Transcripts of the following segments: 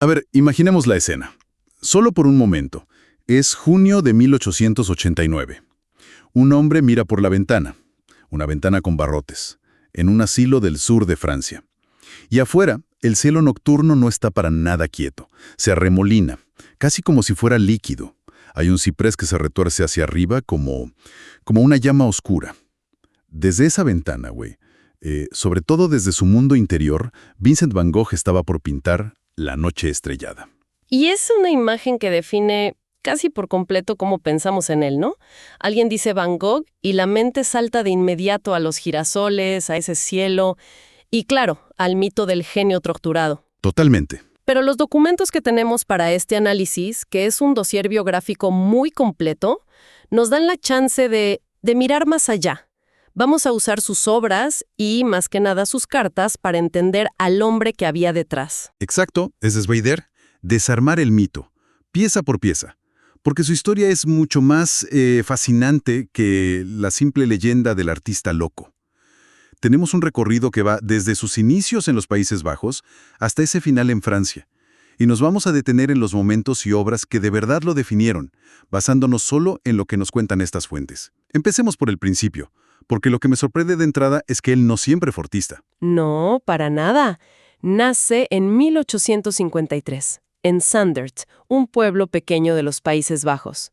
A ver, imaginemos la escena. Solo por un momento. Es junio de 1889. Un hombre mira por la ventana, una ventana con barrotes, en un asilo del sur de Francia. Y afuera, el cielo nocturno no está para nada quieto. Se arremolina, casi como si fuera líquido. Hay un ciprés que se retuerce hacia arriba como una llama oscura. Desde esa ventana, sobre todo desde su mundo interior, Vincent Van Gogh estaba por pintar La noche estrellada. Y es una imagen que define casi por completo cómo pensamos en él, ¿no? Alguien dice Van Gogh y la mente salta de inmediato a los girasoles, a ese cielo y, claro, al mito del genio torturado. Totalmente. Pero los documentos que tenemos para este análisis, que es un dossier biográfico muy completo, nos dan la chance de mirar más allá. Vamos a usar sus obras y, más que nada, sus cartas para entender al hombre que había detrás. Exacto, es Sveider. Desarmar el mito, pieza por pieza. Porque su historia es mucho más fascinante que la simple leyenda del artista loco. Tenemos un recorrido que va desde sus inicios en los Países Bajos hasta ese final en Francia. Y nos vamos a detener en los momentos y obras que de verdad lo definieron, basándonos solo en lo que nos cuentan estas fuentes. Empecemos por el principio, porque lo que me sorprende de entrada es que él no siempre fue artista. No, para nada. Nace en 1853, en Sandert, un pueblo pequeño de los Países Bajos.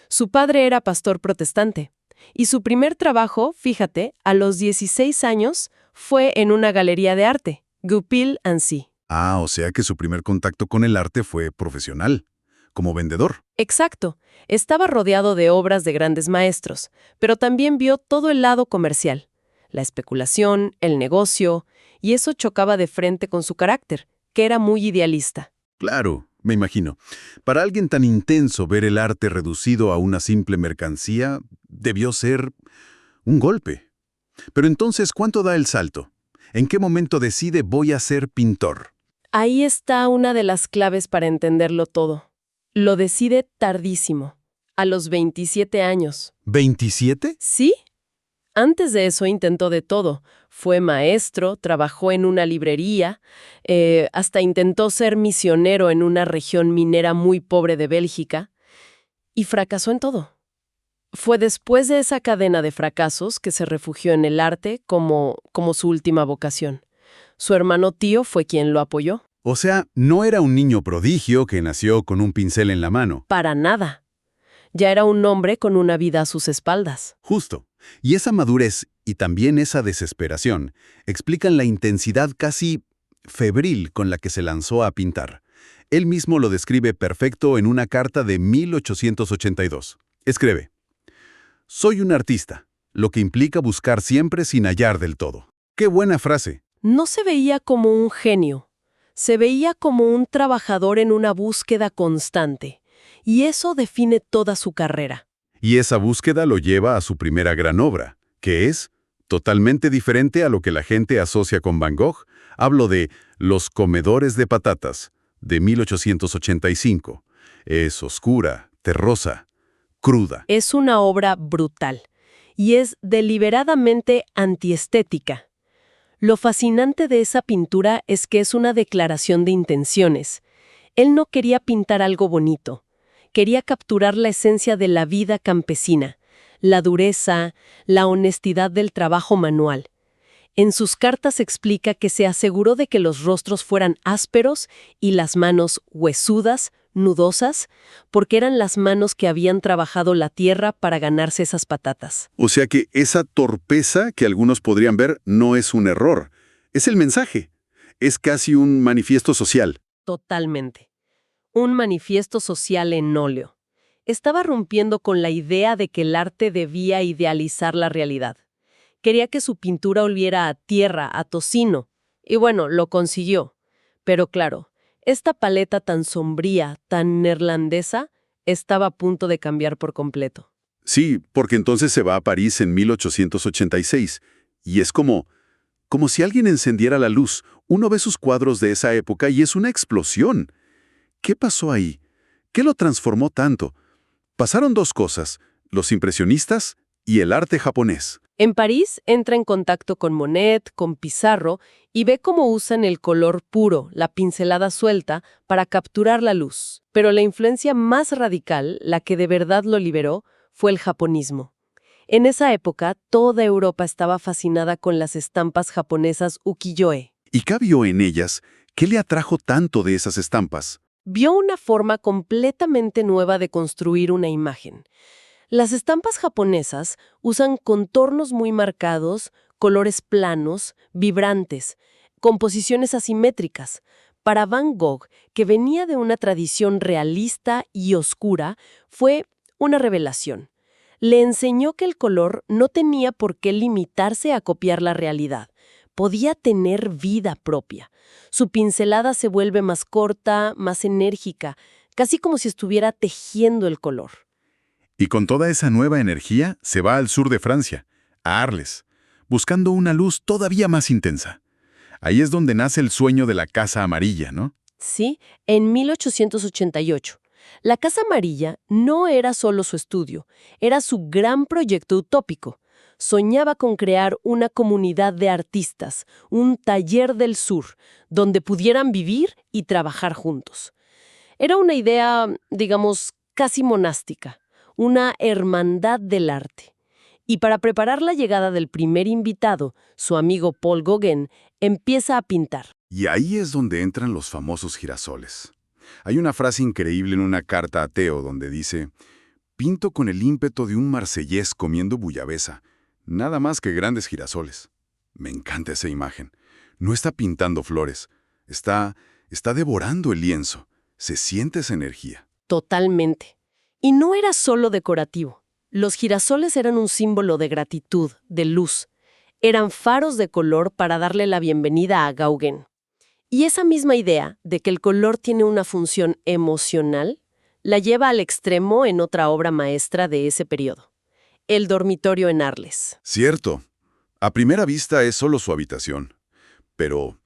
Su padre era pastor protestante. Y su primer trabajo, fíjate, a los 16 años, fue en una galería de arte, Goupil-Ancy. Ah, o sea que su primer contacto con el arte fue profesional, como vendedor. Exacto. Estaba rodeado de obras de grandes maestros, pero también vio todo el lado comercial. La especulación, el negocio, y eso chocaba de frente con su carácter, que era muy idealista. Claro, me imagino. Para alguien tan intenso, ver el arte reducido a una simple mercancía debió ser un golpe. Pero entonces, ¿cuánto da el salto? ¿En qué momento decide voy a ser pintor? Ahí está una de las claves para entenderlo todo. Lo decide tardísimo, a los 27 años. ¿27? ¿Sí? Antes de eso intentó de todo. Fue maestro, trabajó en una librería, hasta intentó ser misionero en una región minera muy pobre de Bélgica, y fracasó en todo. Fue después de esa cadena de fracasos que se refugió en el arte como su última vocación. Su hermano tío fue quien lo apoyó. O sea, no era un niño prodigio que nació con un pincel en la mano. Para nada. Ya era un hombre con una vida a sus espaldas. Justo. Y esa madurez y también esa desesperación explican la intensidad casi febril con la que se lanzó a pintar. Él mismo lo describe perfecto en una carta de 1882. Escribe: «Soy un artista, lo que implica buscar siempre sin hallar del todo». ¡Qué buena frase! No se veía como un genio. Se veía como un trabajador en una búsqueda constante. Y eso define toda su carrera. Y esa búsqueda lo lleva a su primera gran obra, que es totalmente diferente a lo que la gente asocia con Van Gogh. Hablo de Los comedores de patatas, de 1885. Es oscura, terrosa, cruda. Es una obra brutal y es deliberadamente antiestética. Lo fascinante de esa pintura es que es una declaración de intenciones. Él no quería pintar algo bonito. Quería capturar la esencia de la vida campesina, la dureza, la honestidad del trabajo manual. En sus cartas explica que se aseguró de que los rostros fueran ásperos y las manos huesudas, nudosas, porque eran las manos que habían trabajado la tierra para ganarse esas patatas. O sea que esa torpeza que algunos podrían ver no es un error, es el mensaje. Es casi un manifiesto social. Totalmente. Un manifiesto social en óleo. Estaba rompiendo con la idea de que el arte debía idealizar la realidad. Quería que su pintura oliera a tierra, a tocino. Y bueno, lo consiguió. Pero claro, esta paleta tan sombría, tan neerlandesa, estaba a punto de cambiar por completo. Sí, porque entonces se va a París en 1886. Y es como si alguien encendiera la luz. Uno ve sus cuadros de esa época y es una explosión. ¿Qué pasó ahí? ¿Qué lo transformó tanto? Pasaron dos cosas, los impresionistas y el arte japonés. En París entra en contacto con Monet, con Pizarro, y ve cómo usan el color puro, la pincelada suelta, para capturar la luz. Pero la influencia más radical, la que de verdad lo liberó, fue el japonismo. En esa época, toda Europa estaba fascinada con las estampas japonesas ukiyo-e. ¿Y qué vio en ellas? ¿Qué le atrajo tanto de esas estampas? Vio una forma completamente nueva de construir una imagen. Las estampas japonesas usan contornos muy marcados, colores planos, vibrantes, composiciones asimétricas. Para Van Gogh, que venía de una tradición realista y oscura, fue una revelación. Le enseñó que el color no tenía por qué limitarse a copiar la realidad. Podía tener vida propia. Su pincelada se vuelve más corta, más enérgica, casi como si estuviera tejiendo el color. Y con toda esa nueva energía se va al sur de Francia, a Arles, buscando una luz todavía más intensa. Ahí es donde nace el sueño de la Casa Amarilla, ¿no? Sí, en 1888. La Casa Amarilla no era solo su estudio, era su gran proyecto utópico. Soñaba con crear una comunidad de artistas, un taller del sur, donde pudieran vivir y trabajar juntos. Era una idea, digamos, casi monástica, una hermandad del arte. Y para preparar la llegada del primer invitado, su amigo Paul Gauguin empieza a pintar. Y ahí es donde entran los famosos girasoles. Hay una frase increíble en una carta a Theo donde dice: «Pinto con el ímpetu de un marsellés comiendo bullabesa, nada más que grandes girasoles». Me encanta esa imagen. No está pintando flores, está devorando el lienzo. Se siente esa energía. Totalmente. Y no era solo decorativo. Los girasoles eran un símbolo de gratitud, de luz. Eran faros de color para darle la bienvenida a Gauguin. Y esa misma idea de que el color tiene una función emocional la lleva al extremo en otra obra maestra de ese periodo, El dormitorio en Arles. Cierto. A primera vista es solo su habitación. Pero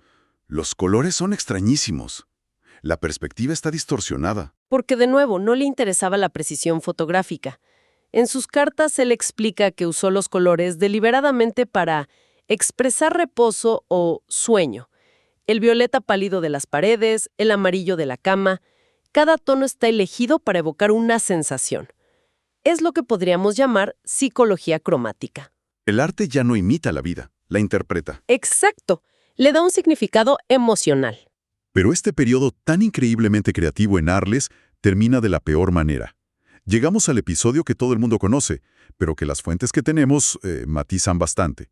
los colores son extrañísimos. La perspectiva está distorsionada. Porque de nuevo no le interesaba la precisión fotográfica. En sus cartas él explica que usó los colores deliberadamente para expresar reposo o sueño. El violeta pálido de las paredes, el amarillo de la cama. Cada tono está elegido para evocar una sensación. Es lo que podríamos llamar psicología cromática. El arte ya no imita la vida, la interpreta. Exacto. Le da un significado emocional. Pero este periodo tan increíblemente creativo en Arles termina de la peor manera. Llegamos al episodio que todo el mundo conoce, pero que las fuentes que tenemos matizan bastante.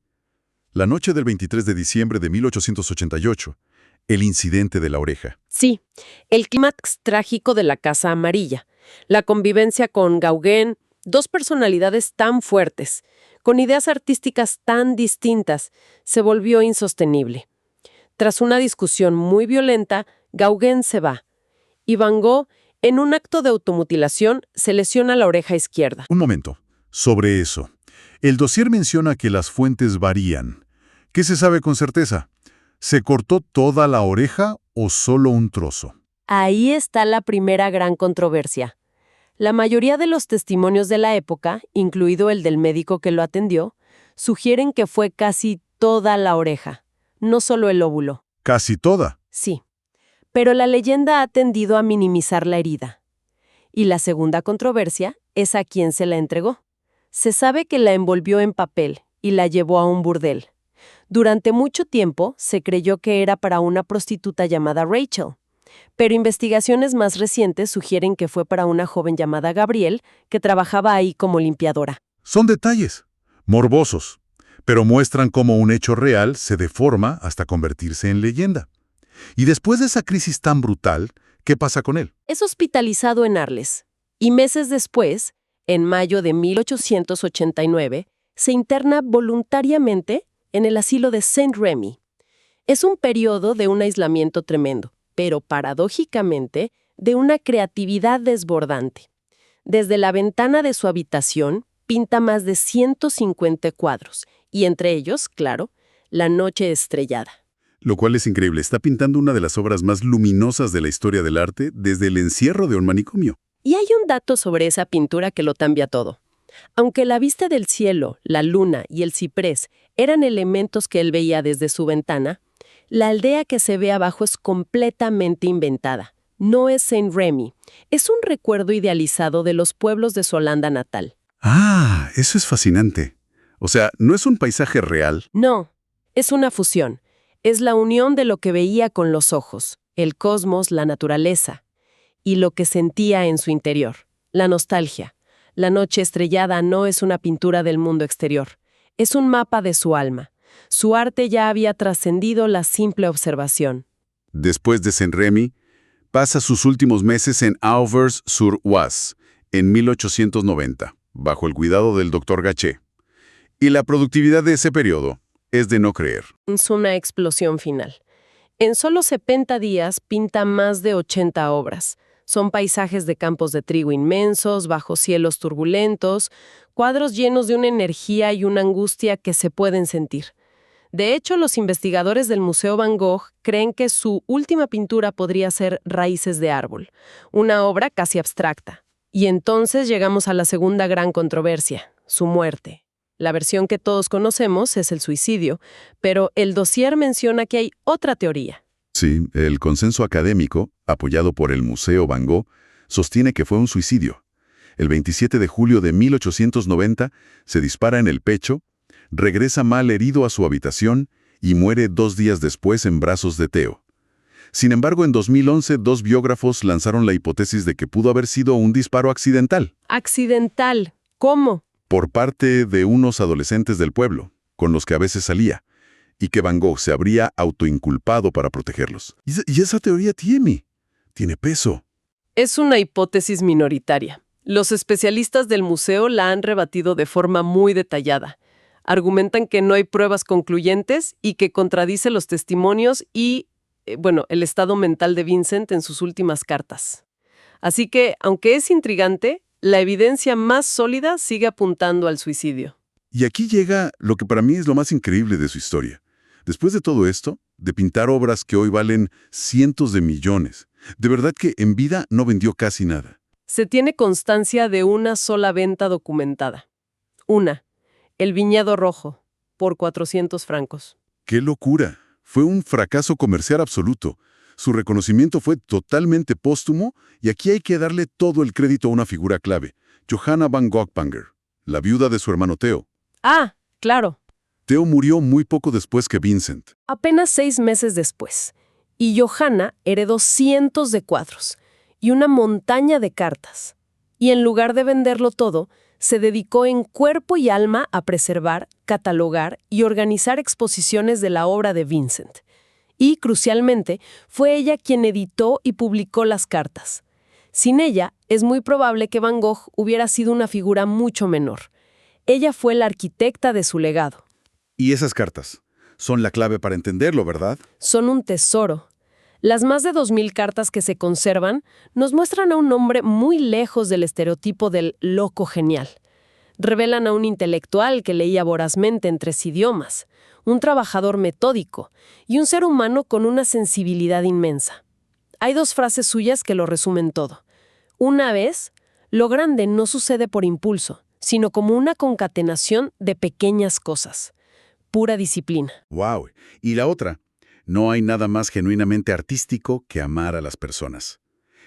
La noche del 23 de diciembre de 1888, el incidente de la oreja. Sí, el clímax trágico de la Casa Amarilla. La convivencia con Gauguin, dos personalidades tan fuertes, con ideas artísticas tan distintas, se volvió insostenible. Tras una discusión muy violenta, Gauguin se va. Y Van Gogh, en un acto de automutilación, se lesiona la oreja izquierda. Un momento. Sobre eso. El dossier menciona que las fuentes varían. ¿Qué se sabe con certeza? ¿Se cortó toda la oreja o solo un trozo? Ahí está la primera gran controversia. La mayoría de los testimonios de la época, incluido el del médico que lo atendió, sugieren que fue casi toda la oreja, no solo el lóbulo. Casi toda. Sí, pero la leyenda ha tendido a minimizar la herida. Y la segunda controversia es a quién se la entregó. Se sabe que la envolvió en papel y la llevó a un burdel. Durante mucho tiempo se creyó que era para una prostituta llamada Rachel, pero investigaciones más recientes sugieren que fue para una joven llamada Gabrielle que trabajaba ahí como limpiadora. Son detalles, morbosos, pero muestran cómo un hecho real se deforma hasta convertirse en leyenda. Y después de esa crisis tan brutal, ¿qué pasa con él? Es hospitalizado en Arles, y meses después, en mayo de 1889, se interna voluntariamente en el asilo de Saint-Rémy. Es un periodo de un aislamiento tremendo, pero paradójicamente de una creatividad desbordante. Desde la ventana de su habitación pinta más de 150 cuadros, y entre ellos, claro, La noche estrellada. Lo cual es increíble. Está pintando una de las obras más luminosas de la historia del arte desde el encierro de un manicomio. Y hay un dato sobre esa pintura que lo cambia todo. Aunque la vista del cielo, la luna y el ciprés eran elementos que él veía desde su ventana, la aldea que se ve abajo es completamente inventada. No es Saint-Rémy, es un recuerdo idealizado de los pueblos de su Holanda natal. Ah, eso es fascinante. O sea, no es un paisaje real. No, es una fusión. Es la unión de lo que veía con los ojos, el cosmos, la naturaleza, y lo que sentía en su interior, la nostalgia. La noche estrellada no es una pintura del mundo exterior, es un mapa de su alma. Su arte ya había trascendido la simple observación. Después de Saint-Rémy, pasa sus últimos meses en Auvers-sur-Oise, en 1890, bajo el cuidado del Dr. Gachet. Y la productividad de ese periodo es de no creer. Es una explosión final. En solo 70 días pinta más de 80 obras. Son paisajes de campos de trigo inmensos, bajo cielos turbulentos, cuadros llenos de una energía y una angustia que se pueden sentir. De hecho, los investigadores del Museo Van Gogh creen que su última pintura podría ser Raíces de árbol, una obra casi abstracta. Y entonces llegamos a la segunda gran controversia, su muerte. La versión que todos conocemos es el suicidio, pero el dossier menciona que hay otra teoría. Sí, el consenso académico, apoyado por el Museo Van Gogh, sostiene que fue un suicidio. El 27 de julio de 1890 se dispara en el pecho, regresa mal herido a su habitación y muere 2 días después en brazos de Theo. Sin embargo, en 2011, 2 biógrafos lanzaron la hipótesis de que pudo haber sido un disparo accidental. ¿Accidental? ¿Cómo? Por parte de unos adolescentes del pueblo, con los que a veces salía, y que Van Gogh se habría autoinculpado para protegerlos. Y esa teoría tiene peso. Es una hipótesis minoritaria. Los especialistas del museo la han rebatido de forma muy detallada. Argumentan que no hay pruebas concluyentes y que contradice los testimonios y, el estado mental de Vincent en sus últimas cartas. Así que, aunque es intrigante, la evidencia más sólida sigue apuntando al suicidio. Y aquí llega lo que para mí es lo más increíble de su historia. Después de todo esto, de pintar obras que hoy valen cientos de millones, de verdad que en vida no vendió casi nada. Se tiene constancia de una sola venta documentada. Una, El Viñedo Rojo, por 400 francos. ¡Qué locura! Fue un fracaso comercial absoluto. Su reconocimiento fue totalmente póstumo y aquí hay que darle todo el crédito a una figura clave, Johanna van Gogpanger, la viuda de su hermano Theo. Ah, claro. Theo murió muy poco después que Vincent. Apenas 6 meses después. Y Johanna heredó cientos de cuadros y una montaña de cartas. Y en lugar de venderlo todo, se dedicó en cuerpo y alma a preservar, catalogar y organizar exposiciones de la obra de Vincent. Y, crucialmente, fue ella quien editó y publicó las cartas. Sin ella, es muy probable que Van Gogh hubiera sido una figura mucho menor. Ella fue la arquitecta de su legado. Y esas cartas son la clave para entenderlo, ¿verdad? Son un tesoro. Las más de 2000 cartas que se conservan nos muestran a un hombre muy lejos del estereotipo del loco genial. Revelan a un intelectual que leía vorazmente en 3 idiomas, un trabajador metódico y un ser humano con una sensibilidad inmensa. Hay 2 frases suyas que lo resumen todo. Una vez, lo grande no sucede por impulso, sino como una concatenación de pequeñas cosas. Pura disciplina. ¡Wow! Y la otra, no hay nada más genuinamente artístico que amar a las personas.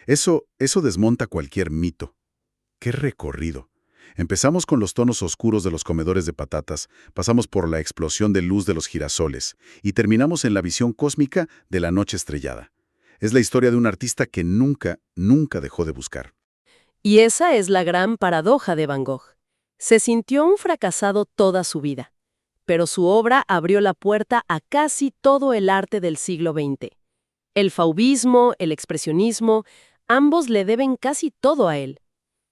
Eso desmonta cualquier mito. ¡Qué recorrido! Empezamos con los tonos oscuros de los comedores de patatas, pasamos por la explosión de luz de los girasoles y terminamos en la visión cósmica de la noche estrellada. Es la historia de un artista que nunca dejó de buscar. Y esa es la gran paradoja de Van Gogh. Se sintió un fracasado toda su vida, pero su obra abrió la puerta a casi todo el arte del siglo XX. El fauvismo, el expresionismo, ambos le deben casi todo a él.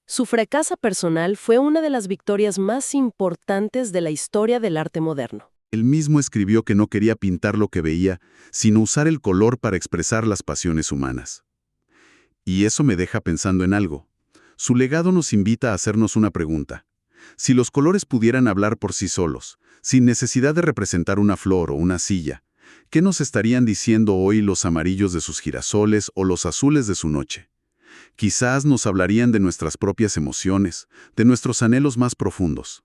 Su fracaso personal fue una de las victorias más importantes de la historia del arte moderno. Él mismo escribió que no quería pintar lo que veía, sino usar el color para expresar las pasiones humanas. Y eso me deja pensando en algo. Su legado nos invita a hacernos una pregunta. Si los colores pudieran hablar por sí solos, sin necesidad de representar una flor o una silla, ¿qué nos estarían diciendo hoy los amarillos de sus girasoles o los azules de su noche? Quizás nos hablarían de nuestras propias emociones, de nuestros anhelos más profundos.